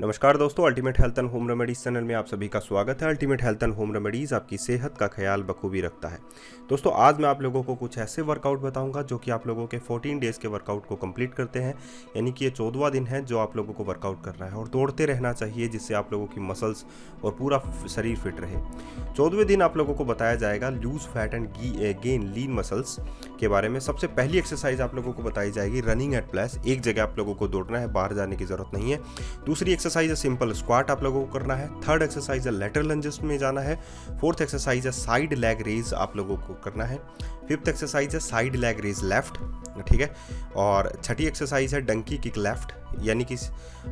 नमस्कार दोस्तों, ultimate health and home remedies channel में आप सभी का स्वागत है। Ultimate health and home remedies आपकी सेहत का ख्याल बखूबी रखता है। दोस्तों, आज मैं आप लोगों को कुछ ऐसे वर्कआउट बताऊंगा जो कि आप लोगों के 14 डेज़ के वर्कआउट को कंप्लीट करते हैं। यानी कि ये 14वां दिन है जो आप लोगों को वर्कआउट करना है और दौड़ते रहना चाहिए, जिससे आप लोगों की मसल्स और पूरा शरीर फिट रहे। 14वें दिन आप लोगों को बताया जाएगा loose fat and gain lean muscles के बारे में। सबसे पहली एक्सरसाइज आप लोगों को बताई जाएगी रनिंग एट प्लेस। एक जगह आप लोगों को दौड़ना है, बाहर जाने की जरूरत नहीं है। दूसरी एक्सरसाइज है सिंपल स्क्वाट आप लोगों को करना है। थर्ड एक्सरसाइज है लेटरल लंजेस में जाना है। फोर्थ एक्सरसाइज है साइड लेग रेज आप लोगों को करना है। फिफ्थ एक्सरसाइज है साइड लेग रेज लेफ्ट, ठीक है। और छठी एक्सरसाइज है डंकी किक लेफ्ट यानी कि,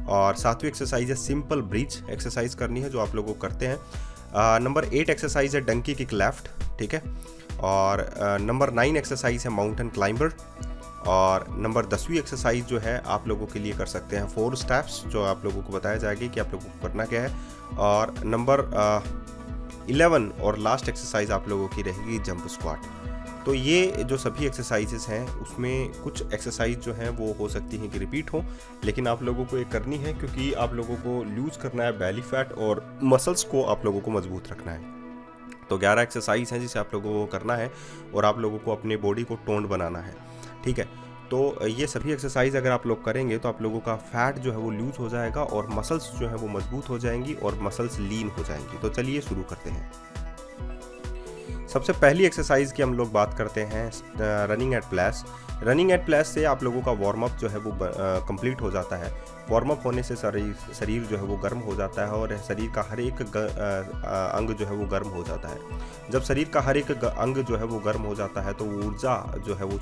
और सातवीं एक्सरसाइज है सिंपल ब्रिज एक्सरसाइज करनी है जो आप लोगों को करते हैं। नंबर 8 एक्सरसाइज है डंकी किक लेफ्ट, ठीक है। और नंबर 9 एक्सरसाइज है माउंटेन क्लाइंबर। और नंबर 10वीं एक्सरसाइज जो है आप लोगों के लिए कर सकते हैं 4 स्टेप्स, जो आप लोगों को बताया जाएगा कि आप लोगों को करना क्या है। और नंबर 11 और लास्ट एक्सरसाइज आप लोगों की रहेगी जंप स्क्वाट। तो ये जो सभी एक्सरसाइजेस हैं उसमें कुछ एक्सरसाइज जो हैं वो हो सकती हैं कि रिपीट हो, लेकिन आप लोगों को ये करनी है क्योंकि आप लोगों को लूज करना है बेली फैट और मसल्स को आप लोगों को मजबूत रखना है। तो 11 एक्सरसाइज हैं जिसे आप लोगों को करना है और आप लोगों को अपने बॉडी को टोन्ड बनाना है, ठीक है। तो ये सभी एक्सरसाइज अगर आप लोग करेंगे तो आप लोगों का फैट जो है वो लूज हो जाएगा और मसल्स जो है वो मजबूत हो जाएंगी और मसल्स लीन हो जाएंगी। तो चलिए शुरू करते हैं। सबसे पहली एक्सरसाइज की हम लोग बात करते हैं running at place. Running at place से आप लोगों का वार्म अप जो है वो कंप्लीट हो जाता है। वार्म अप होने से शरीर जो है वो गर्म हो जाता है और शरीर का हर एक अंग जो है वो गर्म हो जाता है। जब शरीर का हर एक अंग जो है वो गर्म हो जाता है तो ऊर्जा जो है वो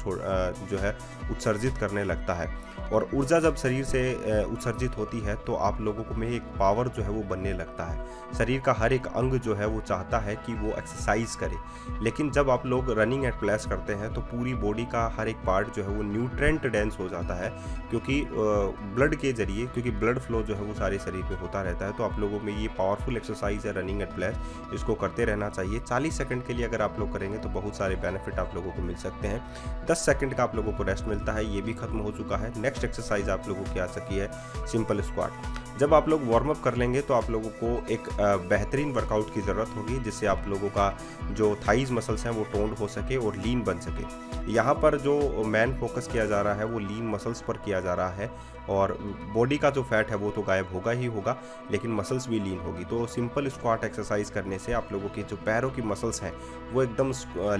जो है उत्सर्जित करने लगता है। और ऊर्जा जब शरीर से उत्सर्जित होती है तो आप लोगों को में एक पावर जो है वो बनने लगता है। शरीर का हर एक अंग जो है वो चाहता है कि वो एक्सरसाइज करे। लेकिन जब आप लोग रनिंग एट प्लेस करते हैं तो पूरी बॉडी का हर एक पार्ट जो है वो न्यूट्रेंट डेंस हो जाता है, क्योंकि ब्लड के जरिए, क्योंकि ब्लड फ्लो जो है वो सारे शरीर में होता रहता है। तो आप लोगों में ये पावरफुल एक्सरसाइज है रनिंग एट प्लेस, इसको करते रहना चाहिए। 40 सेकंड के लिए अगर आप लोग करेंगे तो बहुत सारे बेनिफिट आप लोगों को मिल सकते हैं। 10 सेकंड का आप लोगों को रेस्ट मिलता है, ये भी खत्म हो चुका है। नेक्स्ट एक्सरसाइज आप लोगों की आ सकी है सिंपल स्क्वाट। जब आप लोग वार्म अप कर लेंगे तो आप लोगों को एक बेहतरीन वर्कआउट की ज़रूरत होगी, जिससे आप लोगों का जो थाइज मसल्स हैं वो टोन्ड हो सके और लीन बन सके। यहाँ पर जो मेन फोकस किया जा रहा है वो लीन मसल्स पर किया जा रहा है और बॉडी का जो फैट है वो तो गायब होगा ही होगा, लेकिन मसल्स भी लीन होगी। तो सिंपल स्क्वाट एक्सरसाइज करने से आप लोगों की जो पैरों की मसल्स हैं वो एकदम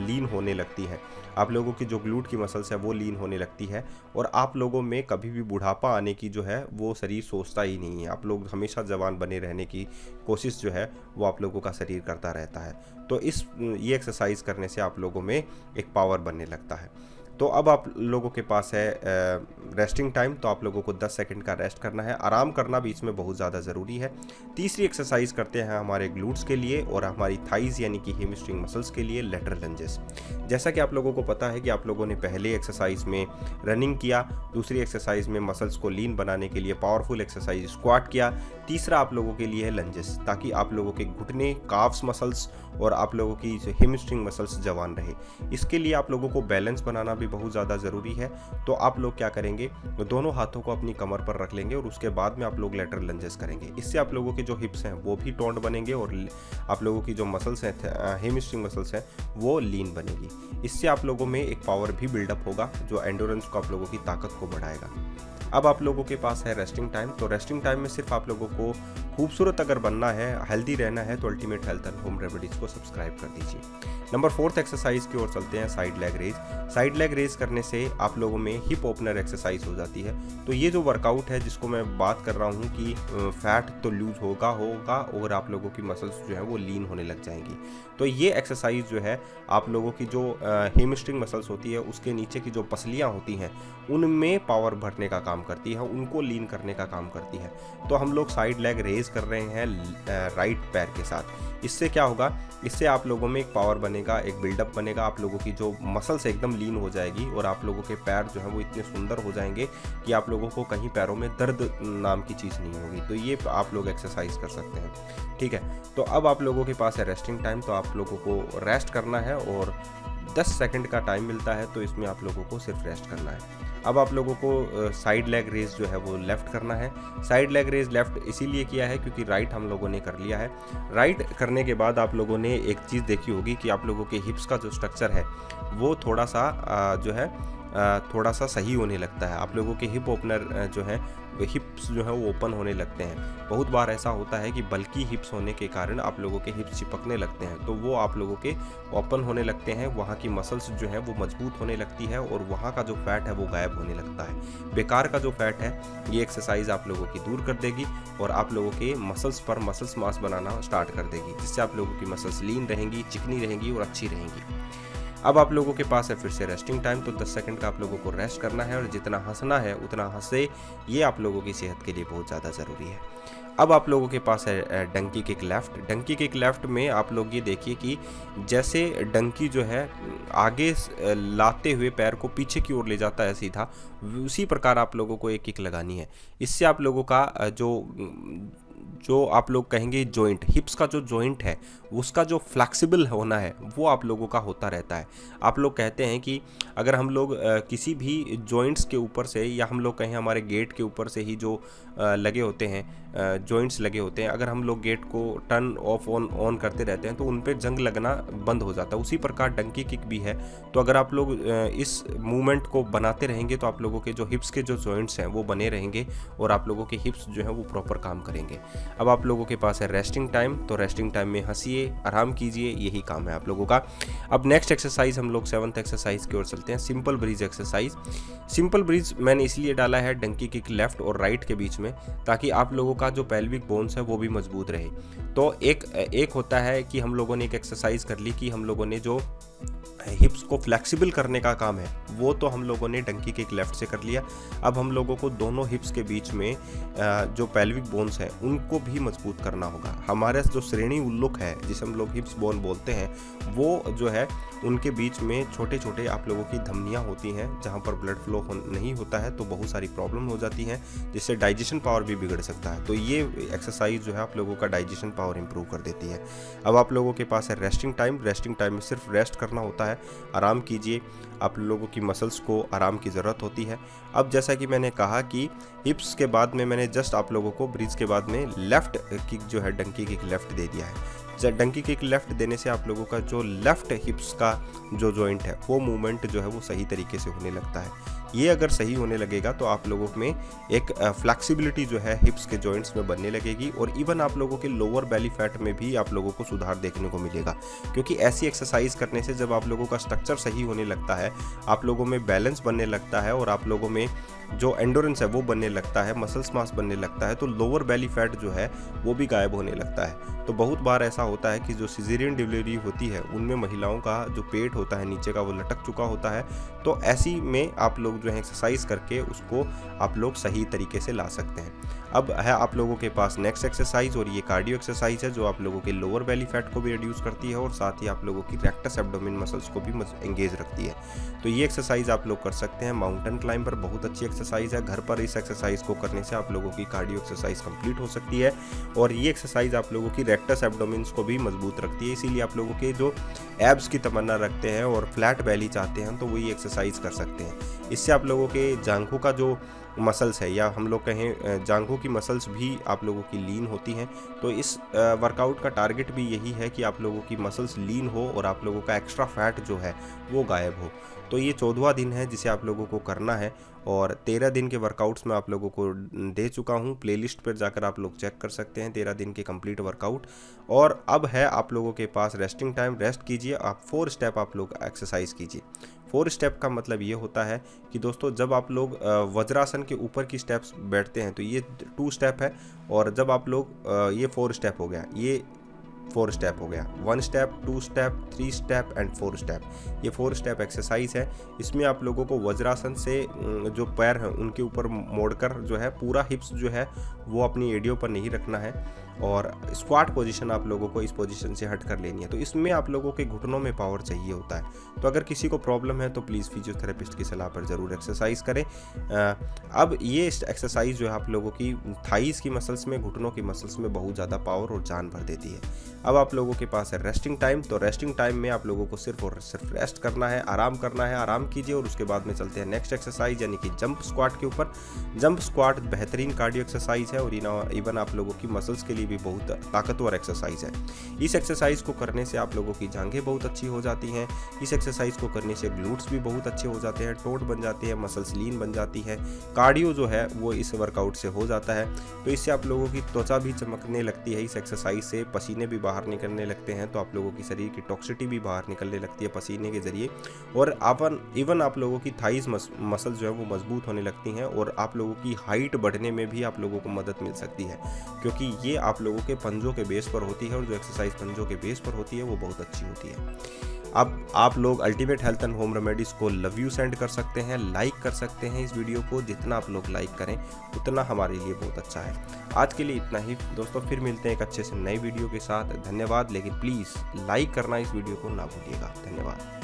लीन होने लगती हैं। आप लोगों की जो ग्लूट की मसल्स है वो लीन होने लगती है और आप लोगों में कभी भी बुढ़ापा आने की जो है वो शरीर सोचता ही नहीं है। आप लोग हमेशा जवान बने रहने की कोशिश जो है वो आप लोगों का शरीर करता रहता है। तो ये एक्सरसाइज करने से आप लोगों में एक पावर बनने लगता है। तो अब आप लोगों के पास है रेस्टिंग टाइम, तो आप लोगों को 10 सेकंड का रेस्ट करना है। आराम करना भी इसमें बहुत ज़्यादा ज़रूरी है। तीसरी एक्सरसाइज करते हैं हमारे ग्लूट्स के लिए और हमारी थाइज यानी कि हैमस्ट्रिंग मसल्स के लिए लेटरल लंजेस। जैसा कि आप लोगों को पता है कि आप लोगों ने पहले एक्सरसाइज में रनिंग किया, दूसरी एक्सरसाइज में मसल्स को लीन बनाने के लिए पावरफुल एक्सरसाइज स्क्वाट किया, तीसरा आप लोगों के लिए है लंजेस, ताकि आप लोगों के घुटने, काफ्स मसल्स और आप लोगों की हैमस्ट्रिंग मसल्स जवान रहे। इसके लिए आप लोगों को बैलेंस बनाना भी बहुत ज़्यादा ज़रूरी है। तो आप लोग क्या करेंगे, दोनों हाथों को अपनी कमर पर रख लेंगे और उसके बाद में आप लोग लेटरल लंजेस करेंगे। इससे आप लोगों के जो हिप्स हैं वो भी टोन्ड बनेंगे और आप लोगों की जो मसल्स हैं, हैमस्ट्रिंग मसल्स हैं, वो लीन बनेगी। इससे आप लोगों में एक पावर भी बिल्डअप होगा जो एंडोरेंस को, आप लोगों की ताकत को बढ़ाएगा। अब आप लोगों के पास है रेस्टिंग टाइम। तो रेस्टिंग टाइम में सिर्फ आप लोगों को खूबसूरत अगर बनना है, हेल्दी रहना है, तो ultimate health and home remedies को सब्सक्राइब कर दीजिए। नंबर 4 एक्सरसाइज की ओर चलते हैं, side leg raise. Side leg raise करने से आप लोगों में हिप ओपनर एक्सरसाइज हो जाती है। तो ये जो वर्कआउट है जिसको मैं बात कर रहा हूँ कि फैट तो लूज होगा और आप लोगों की मसल्स जो है वो लीन होने लग जाएंगी। तो ये एक्सरसाइज जो है आप लोगों की जो हैमस्ट्रिंग मसल्स होती है उसके नीचे की जो पसलियाँ होती हैं उनमें पावर भरने का काम करती है, उनको लीन करने का काम करती है। तो हम लोग साइड लेग रेज कर रहे हैं राइट पैर के साथ। इससे क्या होगा, इससे आप लोगों में एक पावर बनेगा, एक बिल्डअप बनेगा, आप लोगों की जो मसल्स एकदम लीन हो जाएगी और आप लोगों के पैर जो है वो इतने सुंदर हो जाएंगे कि आप लोगों को कहीं पैरों में दर्द नाम की चीज़ नहीं होगी। तो ये आप लोग एक्सरसाइज कर सकते हैं, ठीक है। तो अब आप लोगों के पास है रेस्टिंग टाइम। तो आप लोगों को रेस्ट करना है और 10 सेकंड का टाइम मिलता है, तो इसमें आप लोगों को सिर्फ रेस्ट करना है। अब आप लोगों को साइड लेग रेज जो है वो लेफ़्ट करना है। साइड लेग रेज लेफ़्ट इसीलिए किया है क्योंकि राइट हम लोगों ने कर लिया है। राइट करने के बाद आप लोगों ने एक चीज़ देखी होगी कि आप लोगों के हिप्स का जो स्ट्रक्चर है वो थोड़ा सा जो है थोड़ा सा सही होने लगता है। आप लोगों के हिप ओपनर जो है हिप्स जो है वो ओपन होने लगते हैं। बहुत बार ऐसा होता है कि बल्कि हिप्स होने के कारण आप लोगों के हिप्स चिपकने लगते हैं, तो वो आप लोगों के ओपन होने लगते हैं, वहाँ की मसल्स जो है वो मजबूत होने लगती है और वहाँ का जो फैट है वो गायब होने लगता है। बेकार का जो फैट है ये एक्सरसाइज आप लोगों की दूर कर देगी और आप लोगों के मसल्स पर मसल्स मास बनाना स्टार्ट कर देगी, जिससे आप लोगों की मसल्स लीन रहेंगी, चिकनी रहेंगी और अच्छी रहेंगी। अब आप लोगों के पास है फिर से रेस्टिंग टाइम, तो 10 सेकंड का आप लोगों को रेस्ट करना है और जितना हंसना है उतना हंसे, ये आप लोगों की सेहत के लिए बहुत ज़्यादा ज़रूरी है। अब आप लोगों के पास है donkey kick left. Donkey kick left में आप लोग ये देखिए कि जैसे डंकी जो है आगे लाते हुए पैर को पीछे की ओर ले जाता है सीधा, उसी प्रकार आप लोगों को एक किक लगानी है। इससे आप लोगों का जो आप लोग कहेंगे जॉइंट, हिप्स का जो जॉइंट है उसका जो फ्लेक्सिबल होना है वो आप लोगों का होता रहता है। आप लोग कहते हैं कि अगर हम लोग किसी भी जॉइंट्स के ऊपर से, या हम लोग कहें हमारे गेट के ऊपर से ही जो लगे होते हैं जॉइंट्स लगे होते हैं, अगर हम लोग गेट को टर्न ऑफ ऑन करते रहते हैं तो उन पे जंग लगना बंद हो जाता है। उसी प्रकार डंकी किक भी है। तो अगर आप लोग इस मूवमेंट को बनाते रहेंगे तो आप लोगों के जो हिप्स के जो जॉइंट्स हैं वो बने रहेंगे और आप लोगों के हिप्स जो हैं वो प्रॉपर काम करेंगे। अब आप लोगों के पास है रेस्टिंग टाइम, तो रेस्टिंग टाइम में हंसिए, आराम कीजिए, यही काम है आप लोगों का। अब नेक्स्ट एक्सरसाइज हम लोग 7th एक्सरसाइज की ओर चलते हैं, simple breeze exercise. Simple breeze मैंने इसलिए डाला है डंकी किक लेफ्ट और राइट के बीच में, ताकि आप लोगों का जो पेल्विक बोन्स है वो भी मजबूत रहे। तो एक होता है कि हम लोगों ने एक एक्सरसाइज कर ली कि हम लोगों ने जो हिप्स को फ्लेक्सिबल करने का काम है वो तो हम लोगों ने डंकी किक लेफ्ट से कर लिया। अब हम लोगों को दोनों हिप्स के बीच में जो पेल्विक बोन्स हैं उनको भी मजबूत करना होगा। हमारे जो श्रेणी उल्लुक है, जिसे हम लोग हिप्स बोन बोलते हैं, वो जो है उनके बीच में छोटे छोटे आप लोगों की धमनियाँ होती हैं जहाँ पर ब्लड फ्लो नहीं होता है, तो बहुत सारी प्रॉब्लम हो जाती हैं, जिससे डाइजेशन पावर भी बिगड़ सकता है। तो ये एक्सरसाइज जो है आप लोगों का डाइजेशन पावर इंप्रूव कर देती है। अब आप लोगों के पास है रेस्टिंग टाइम। रेस्टिंग टाइम में सिर्फ रेस्ट करना होता है, आराम कीजिए। आप लोगों की मसल्स को आराम की ज़रूरत होती है। अब जैसा कि मैंने कहा कि हिप्स के बाद में मैंने जस्ट आप लोगों को ब्रिज के बाद में लेफ़्ट किक जो है डंकी किक लेफ़्ट दे दिया है। डंकी किक लेफ़्ट देने से आप लोगों का जो लेफ़्ट हिप्स का जो जॉइंट है वो मूवमेंट जो है वो सही तरीके से होने लगता है। ये अगर सही होने लगेगा तो आप लोगों में एक फ्लेक्सिबिलिटी जो है हिप्स के जॉइंट्स में बनने लगेगी और इवन आप लोगों के लोअर बेली फैट में भी आप लोगों को सुधार देखने को मिलेगा। क्योंकि ऐसी एक्सरसाइज करने से जब आप लोगों का स्ट्रक्चर सही होने लगता है, आप लोगों में बैलेंस बनने लगता है और आप लोगों में जो एंडोरेंस है वो बनने लगता है, मसल्स मास बनने लगता है, तो लोअर बेली फैट जो है वो भी गायब होने लगता है। तो बहुत बार ऐसा होता है कि जो सिजेरियन डिलीवरी होती है उनमें महिलाओं का जो पेट होता है नीचे का वो लटक चुका होता है। तो ऐसी में आप लोग जो है एक्सरसाइज करके उसको आप लोग सही तरीके से ला सकते हैं। अब है आप लोगों के पास नेक्स्ट एक्सरसाइज, और ये कार्डियो एक्सरसाइज है जो आप लोगों के लोअर बेली फैट को भी रिड्यूस करती है और साथ ही आप लोगों की रेक्टस एब्डोमेन मसल्स को भी एंगेज रखती है। तो ये एक्सरसाइज आप लोग कर सकते हैं। माउंटेन क्लाइंब पर बहुत अच्छी एक्सरसाइज है। घर पर इस एक्सरसाइज को करने से आप लोगों की कार्डियो एक्सरसाइज कंप्लीट हो सकती है और ये एक्सरसाइज आप लोगों की रेक्टस एब्डोमेन्स को भी मजबूत रखती है। इसीलिए आप लोगों के जो एब्स की तमन्ना रखते हैं और फ्लैट बेली चाहते हैं तो वो ये एक्सरसाइज कर सकते हैं। इससे आप लोगों के जांघों का जो मसल्स है, या हम लोग कहें जांघों की मसल्स भी आप लोगों की लीन होती हैं। तो इस वर्कआउट का टारगेट भी यही है कि आप लोगों की मसल्स लीन हो और आप लोगों का एक्स्ट्रा फैट जो है वो गायब हो। तो ये 14वां दिन है जिसे आप लोगों को करना है और 13 दिन के वर्कआउट्स मैं आप लोगों को दे चुका हूँ। प्लेलिस्ट पर जाकर आप लोग चेक कर सकते हैं 13 दिन के कंप्लीट वर्कआउट। और अब है आप लोगों के पास रेस्टिंग टाइम। रेस्ट कीजिए, आप 4 स्टेप आप लोग एक्सरसाइज कीजिए। 4 स्टेप का मतलब ये होता है कि दोस्तों जब आप लोग वज्रासन के ऊपर की स्टेप्स बैठते हैं तो ये 2 स्टेप है, और जब आप लोग ये 4 स्टेप हो गया, ये 4 स्टेप हो गया। 1 step, 2 step, 3 step and 4 step. ये 4 स्टेप एक्सरसाइज है। इसमें आप लोगों को वज्रासन से जो पैर हैं उनके ऊपर मोड़कर जो है पूरा हिप्स जो है वो अपनी एडियो पर नहीं रखना है। और स्क्वाट पोजीशन आप लोगों को इस पोजीशन से हट कर लेनी है। तो इसमें आप लोगों के घुटनों में पावर चाहिए होता है। तो अगर किसी को प्रॉब्लम है तो प्लीज़ फिजियोथेरेपिस्ट की सलाह पर ज़रूर एक्सरसाइज करें। अब ये एक्सरसाइज जो है आप लोगों की थाइस की मसल्स में, घुटनों की मसल्स में बहुत ज़्यादा पावर और जान भर देती है। अब आप लोगों के पास है रेस्टिंग टाइम। तो रेस्टिंग टाइम में आप लोगों को सिर्फ और सिर्फ रेस्ट करना है, आराम करना है, आराम कीजिए। और उसके बाद में चलते हैं नेक्स्ट एक्सरसाइज यानी कि जंप स्क्वाट के ऊपर। जंप स्क्वाट बेहतरीन कार्डियो एक्सरसाइज है और इवन आप लोगों की मसल्स के लिए भी बहुत ताकतवर एक्सरसाइज है। इस एक्सरसाइज को करने से आप लोगों की जांघें बहुत अच्छी हो जाती हैं। इस एक्सरसाइज को करने से ग्लूट्स भी बहुत अच्छे हो जाते हैं, टोट बन जाती है, मसल्स लीन बन जाती है, कार्डियो जो है वो इस वर्कआउट से हो जाता है। तो इससे आप लोगों की त्वचा भी चमकने लगती है, इस एक्सरसाइज से पसीने भी बाहर निकलने लगते हैं। तो आप लोगों की शरीर की टॉक्सिटी भी बाहर निकलने लगती है पसीने के जरिए। और इवन आप लोगों की थाइस मसल जो है वो मजबूत होने लगती हैं और आप लोगों की हाइट बढ़ने में भी आप लोगों को मदद मिल सकती है, क्योंकि ये आप लोगों के पंजों के बेस पर होती है और जो एक्सरसाइज पंजों के बेस पर होती है वो बहुत अच्छी होती है। अब आप लोग ultimate health and home remedies को लव यू सेंड कर सकते हैं, लाइक कर सकते हैं इस वीडियो को। जितना आप लोग लाइक करें उतना हमारे लिए बहुत अच्छा है। आज के लिए इतना ही दोस्तों, फिर मिलते हैं एक अच्छे से नई वीडियो के साथ। धन्यवाद, लेकिन प्लीज़ लाइक करना इस वीडियो को ना भूलिएगा। धन्यवाद।